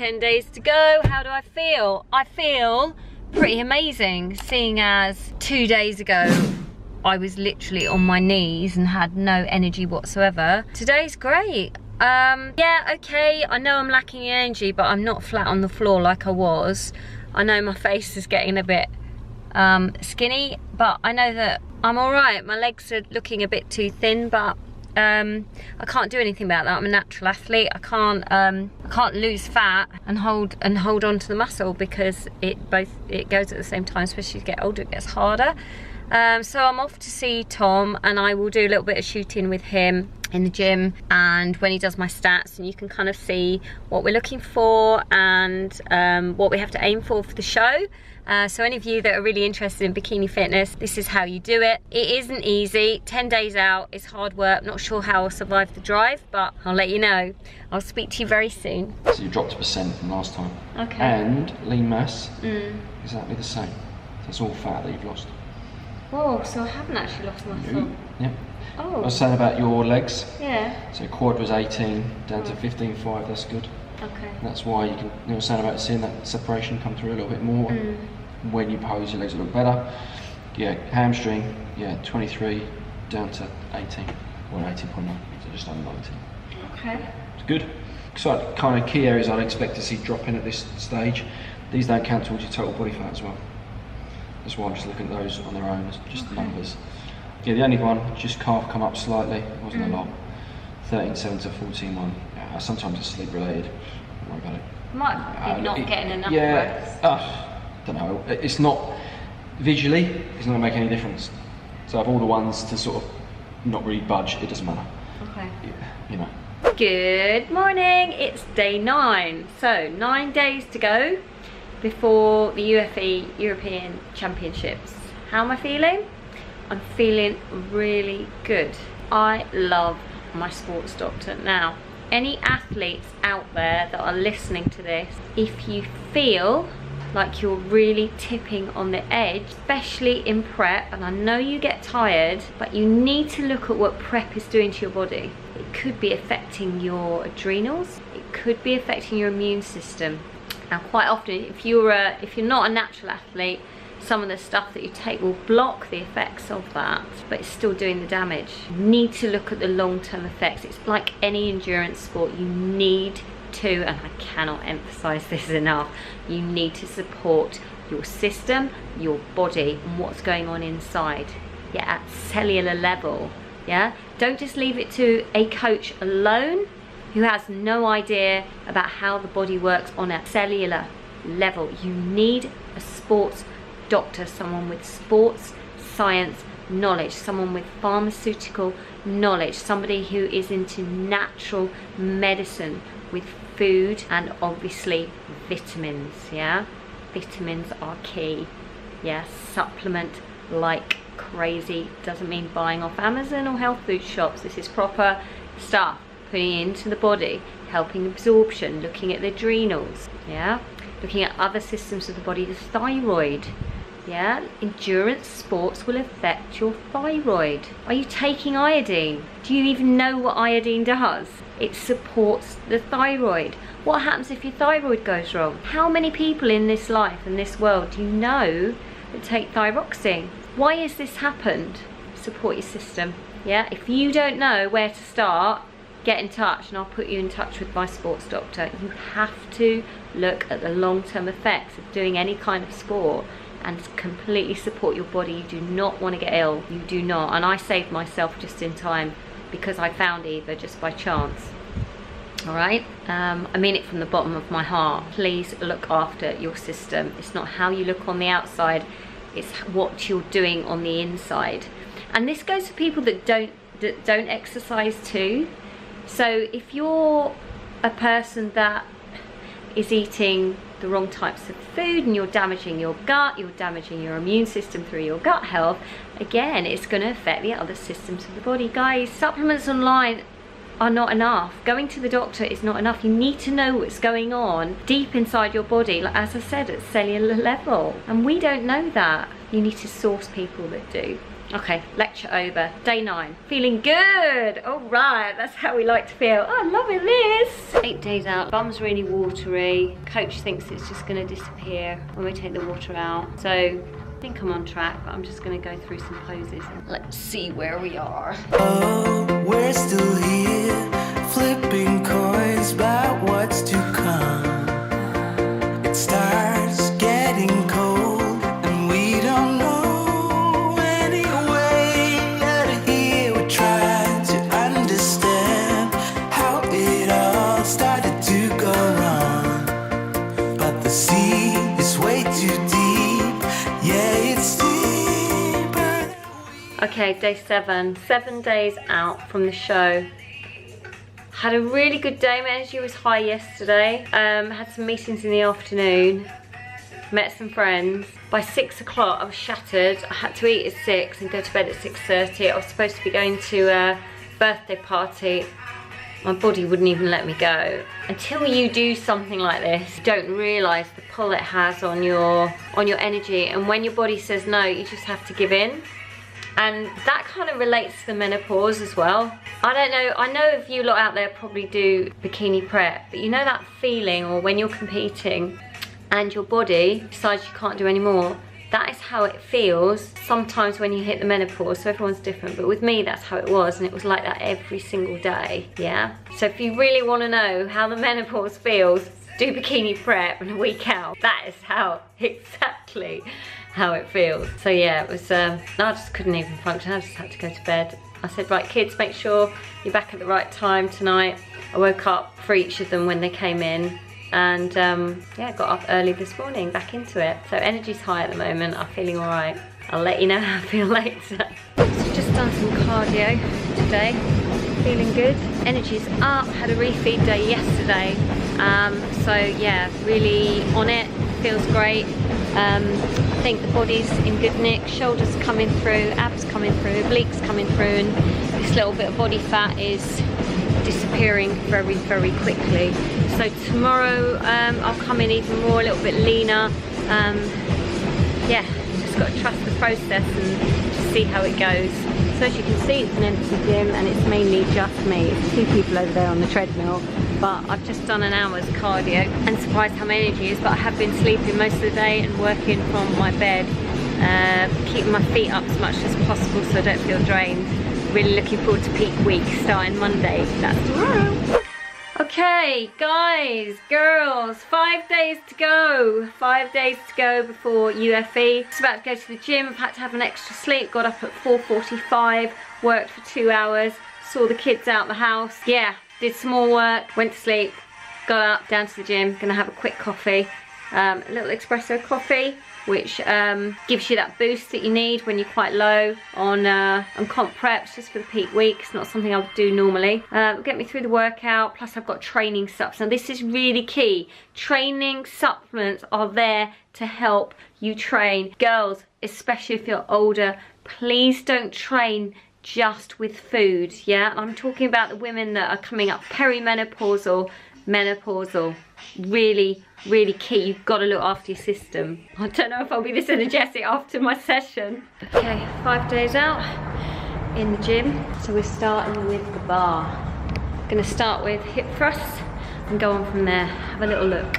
10 days to go. How do I feel? I feel pretty amazing, seeing as 2 days ago I was literally on my knees and had no energy whatsoever. Today's great. Yeah, okay, I know I'm lacking in energy, but I'm not flat on the floor like I was. I know my face is getting a bit skinny, but I know that I'm all right. My legs are looking a bit too thin, but I can't do anything about that. I'm a natural athlete. I can't lose fat and hold on to the muscle, because it goes at the same time. Especially as you get older, it gets harder. So I'm off to see Tom, and I will do a little bit of shooting with him in the gym, and when he does my stats, and you can kind of see what we're looking for and what we have to aim for the show. So any of you that are really interested in bikini fitness, this is how you do it. It isn't easy. 10 days out is hard work. Not sure how I'll survive the drive, but I'll let you know. I'll speak to you very soon. So you dropped a percent from last time. Okay. And lean mass, exactly the same. So it's all fat that you've lost. Whoa, so I haven't actually lost muscle. Yep. Oh. I was saying about your legs. Yeah. So quad was 18, down to 15.5, that's good. Okay. That's why you were saying about seeing that separation come through a little bit more. When you pose, your legs will look better. Yeah, hamstring, yeah, 23 down to 18, or 18.9, so just under 19. Okay. It's good. So kind of key areas I'd expect to see drop in at this stage. These don't count towards your total body fat as well. That's why I'm just looking at those on their own, just numbers. Yeah, the only one, just calf come up slightly, it wasn't a lot. 13.7 to 14.1. Yeah, sometimes it's sleep related, don't worry about it. Might be not getting enough rest. Don't know, it's not, visually, it's not going to make any difference. So of all the ones to sort of not really budge, it doesn't matter. Okay. Yeah, you know. Good morning, it's day 9. So 9 days to go before the UFE European Championships. How am I feeling? I'm feeling really good. I love my sports doctor. Now, any athletes out there that are listening to this, if you feel like you're really tipping on the edge, especially in prep, and I know you get tired, but you need to look at what prep is doing to your body. It could be affecting your adrenals, it could be affecting your immune system. Now, quite often, if you're not a natural athlete, some of the stuff that you take will block the effects of that, but it's still doing the damage. You need to look at the long-term effects. It's like any endurance sport. You need to, and I cannot emphasize this enough, you need to support your system, your body, and what's going on inside. Yeah, at cellular level. Yeah, don't just leave it to a coach alone who has no idea about how the body works on a cellular level. You need a sports doctor, someone with sports science knowledge, someone with pharmaceutical knowledge, somebody who is into natural medicine with food and obviously vitamins. Yeah, vitamins are key. Yeah, supplement like crazy. Doesn't mean buying off Amazon or health food shops. This is proper stuff, putting it into the body, helping absorption, looking at the adrenals, yeah, looking at other systems of the body, the thyroid. Yeah, endurance sports will affect your thyroid. Are you taking iodine? Do you even know what iodine does? It supports the thyroid. What happens if your thyroid goes wrong? How many people in this life and this world do you know that take thyroxine? Why has this happened? Support your system. Yeah, if you don't know where to start, get in touch and I'll put you in touch with my sports doctor. You have to look at the long-term effects of doing any kind of sport and completely support your body. You do not want to get ill. You do not. And I saved myself just in time because I found Eva just by chance. All right, I mean it from the bottom of my heart. Please look after your system. It's not how you look on the outside, it's what you're doing on the inside. And this goes for people that don't exercise too. So if you're a person that is eating the wrong types of food and you're damaging your gut, you're damaging your immune system through your gut health, again, it's going to affect the other systems of the body. Guys, supplements online are not enough. Going to the doctor is not enough. You need to know what's going on deep inside your body, like, as I said, at cellular level. And we don't know that. You need to source people that do. Okay, lecture over. Day 9. Feeling good. All right, that's how we like to feel. Oh, I'm loving this. 8 days out. Bum's really watery. Coach thinks it's just going to disappear when we take the water out. So I think I'm on track, but I'm just going to go through some poses. Let's see where we are. Oh, we're still here, flipping coins about what's to come. It starts getting cold, and we don't know any way out of here. We're trying to understand how it all started to go wrong. But the sea is way too deep, yeah, it's deeper. Okay, day 7. 7 days out from the show. Had a really good day. My energy was high yesterday. Had some meetings in the afternoon. Met some friends. By 6 o'clock I was shattered. I had to eat at 6 and go to bed at 6:30. I was supposed to be going to a birthday party. My body wouldn't even let me go. Until you do something like this, you don't realise the pull it has on your energy. And when your body says no, you just have to give in. And that kind of relates to the menopause as well. I don't know, I know if you lot out there probably do bikini prep, but you know that feeling, or when you're competing and your body decides you can't do any more, that is how it feels sometimes when you hit the menopause. So everyone's different, but with me that's how it was, and it was like that every single day, yeah? So if you really want to know how the menopause feels, do bikini prep and a week out. That is how, exactly how it feels. So yeah, it was, I just couldn't even function. I just had to go to bed. I said, right kids, make sure you're back at the right time tonight. I woke up for each of them when they came in, and yeah, got up early this morning, back into it. So energy's high at the moment, I'm feeling all right. I'll let you know how I feel later. So just done some cardio today, feeling good. Energy's up, had a refeed day yesterday. So yeah, really on it, feels great. I think the body's in good nick, shoulders coming through, abs coming through, obliques coming through, and this little bit of body fat is disappearing very, very quickly. So tomorrow I'll come in even more, a little bit leaner. Yeah, just got to trust the process and just see how it goes. So as you can see, it's an empty gym and it's mainly just me. It's 2 people over there on the treadmill, but I've just done an hour's cardio and surprised how my energy is. But I have been sleeping most of the day and working from my bed, keeping my feet up as much as possible so I don't feel drained. Really looking forward to peak week starting Monday. That's tomorrow. Okay, guys, girls, 5 days to go. 5 days to go before UFE. Just about to go to the gym. I've had to have an extra sleep. Got up at 4:45, worked for 2 hours, saw the kids out the house. Yeah, did some more work, went to sleep, got up, down to the gym. Gonna have a quick coffee, a little espresso coffee, which gives you that boost that you need when you're quite low on comp preps, just for the peak week. It's not something I would do normally. It'll get me through the workout, plus I've got training supplements. Now this is really key. Training supplements are there to help you train. Girls, especially if you're older, please don't train just with food, yeah? I'm talking about the women that are coming up perimenopausal, menopausal. Really, really key. You've got to look after your system. I don't know if I'll be this energetic after my session. Okay, 5 days out in the gym. So we're starting with the bar. Gonna start with hip thrusts and go on from there. Have a little look.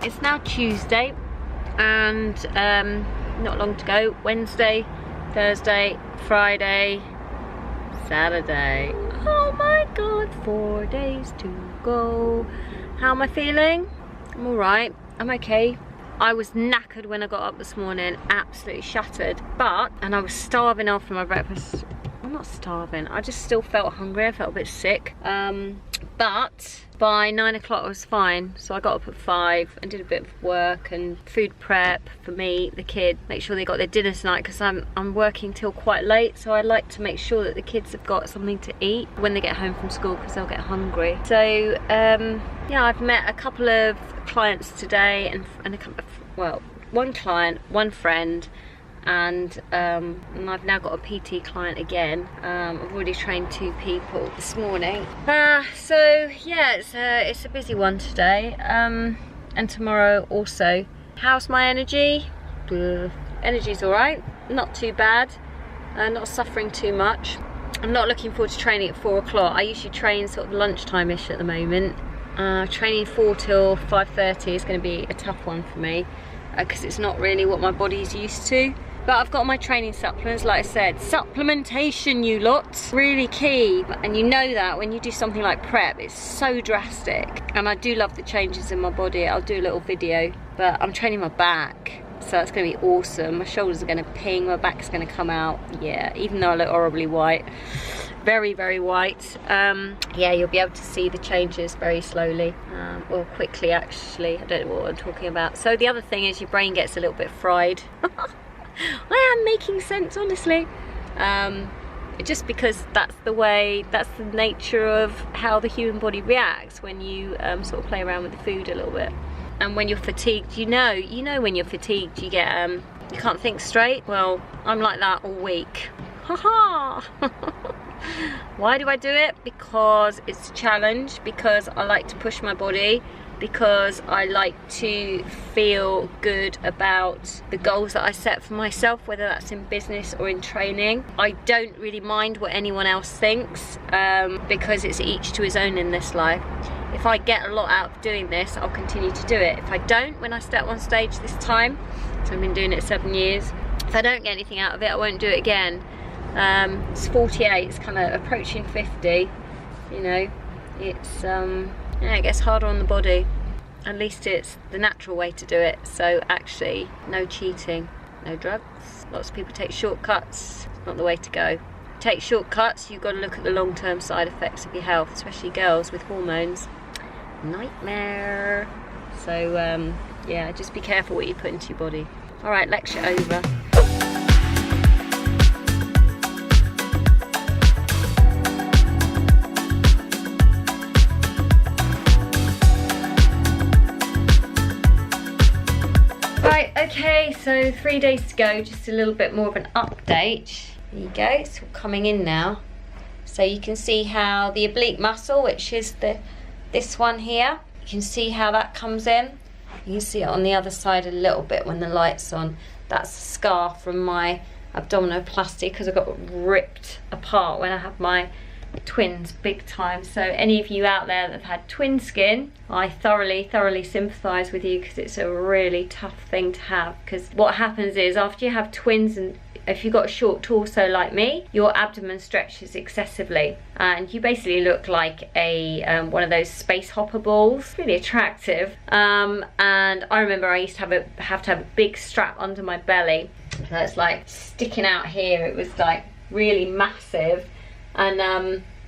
It's now Tuesday and not long to go. Wednesday, Thursday, Friday, Saturday. Oh my God, 4 days to go. How am I feeling? I'm alright, I'm okay. I was knackered when I got up this morning, absolutely shattered, and I was starving after my breakfast. I'm not starving, I just still felt hungry, I felt a bit sick. But by 9 o'clock I was fine, so I got up at 5 and did a bit of work and food prep for me, the kid, make sure they got their dinner tonight, because I'm working till quite late, so I like to make sure that the kids have got something to eat when they get home from school, because they'll get hungry. So yeah, I've met a couple of clients today, and a couple of, well, one client, one friend, and I've now got a PT client again. I've already trained 2 people this morning. So yeah, it's a busy one today, and tomorrow also. How's my energy? Energy's all right, not too bad, not suffering too much. I'm not looking forward to training at 4 o'clock. I usually train sort of lunchtime-ish at the moment. Training 4 till 5:30 is going to be a tough one for me, because it's not really what my body's used to. But I've got my training supplements, like I said. Supplementation, you lot, really key. And you know that when you do something like prep, it's so drastic. And I do love the changes in my body. I'll do a little video, but I'm training my back, so it's gonna be awesome. My shoulders are gonna ping, my back's gonna come out. Yeah, even though I look horribly white. Very, very white. Yeah, you'll be able to see the changes very slowly, or quickly actually. I don't know what I'm talking about. So the other thing is your brain gets a little bit fried. I am making sense, honestly. Just because that's the nature of how the human body reacts when you sort of play around with the food a little bit. And when you're fatigued, you know when you're fatigued, you get you can't think straight. Well, I'm like that all week. Haha. Why do I do it? Because it's a challenge, because I like to push my body, because I like to feel good about the goals that I set for myself, whether that's in business or in training. I don't really mind what anyone else thinks, because it's each to his own in this life. If I get a lot out of doing this, I'll continue to do it. If I don't, when I step on stage this time, so I've been doing it 7 years, if I don't get anything out of it, I won't do it again. It's 48, it's kind of approaching 50, you know, it's yeah, it gets harder on the body. At least it's the natural way to do it. So actually, no cheating, no drugs. Lots of people take shortcuts. It's not the way to go. Take shortcuts, you've got to look at the long-term side effects of your health, especially girls with hormones. Nightmare. So yeah, just be careful what you put into your body. All right, lecture over. Right, okay, so 3 days to go, just a little bit more of an update. There you go, it's all coming in now. So you can see how the oblique muscle, which is this one here, you can see how that comes in. You can see it on the other side a little bit when the light's on. That's a scar from my abdominoplasty, because I got ripped apart when I had my twins, big time. So any of you out there that have had twin skin, I thoroughly sympathise with you, because it's a really tough thing to have. Because what happens is, after you have twins, and if you've got a short torso like me, your abdomen stretches excessively, and you basically look like a one of those space hopper balls. Really attractive. And I remember I used to have to have a big strap under my belly, so it's like sticking out here. It was like really massive. And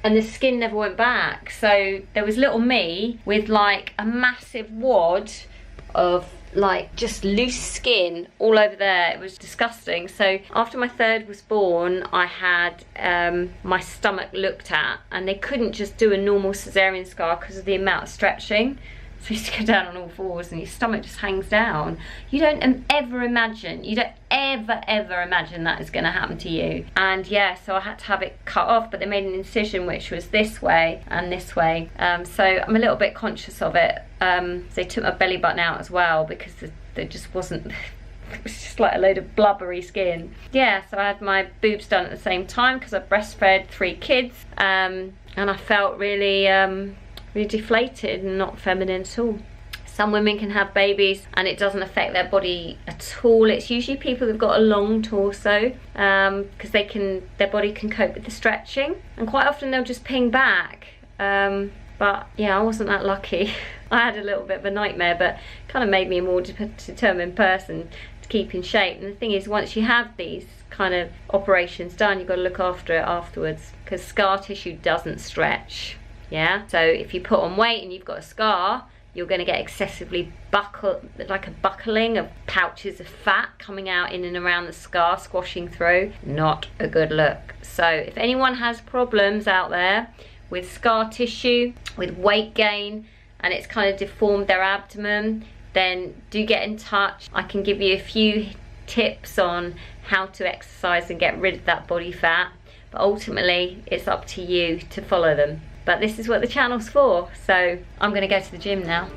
the skin never went back, so there was little me with like a massive wad of like just loose skin all over there. It was disgusting. So after my third was born, I had my stomach looked at, and they couldn't just do a normal cesarean scar because of the amount of stretching. So you used to go down on all fours and your stomach just hangs down. You don't ever imagine that is going to happen to you. And yeah, so I had to have it cut off, but they made an incision which was this way and this way. So I'm a little bit conscious of it. So they took my belly button out as well, because there just wasn't, it was just like a load of blubbery skin. Yeah, so I had my boobs done at the same time, because I breastfed 3 kids. And I felt really deflated and not feminine at all. Some women can have babies and it doesn't affect their body at all. It's usually people who've got a long torso, because their body can cope with the stretching, and quite often they'll just ping back. But yeah, I wasn't that lucky. I had a little bit of a nightmare, but kind of made me a more determined person to keep in shape. And the thing is, once you have these kind of operations done, you've got to look after it afterwards, because scar tissue doesn't stretch. Yeah, so if you put on weight and you've got a scar, you're going to get excessively like a buckling of pouches of fat coming out in and around the scar, squashing through. Not a good look. So if anyone has problems out there with scar tissue, with weight gain, and it's kind of deformed their abdomen, then do get in touch. I can give you a few tips on how to exercise and get rid of that body fat, but ultimately it's up to you to follow them. But this is what the channel's for, so I'm gonna go to the gym now.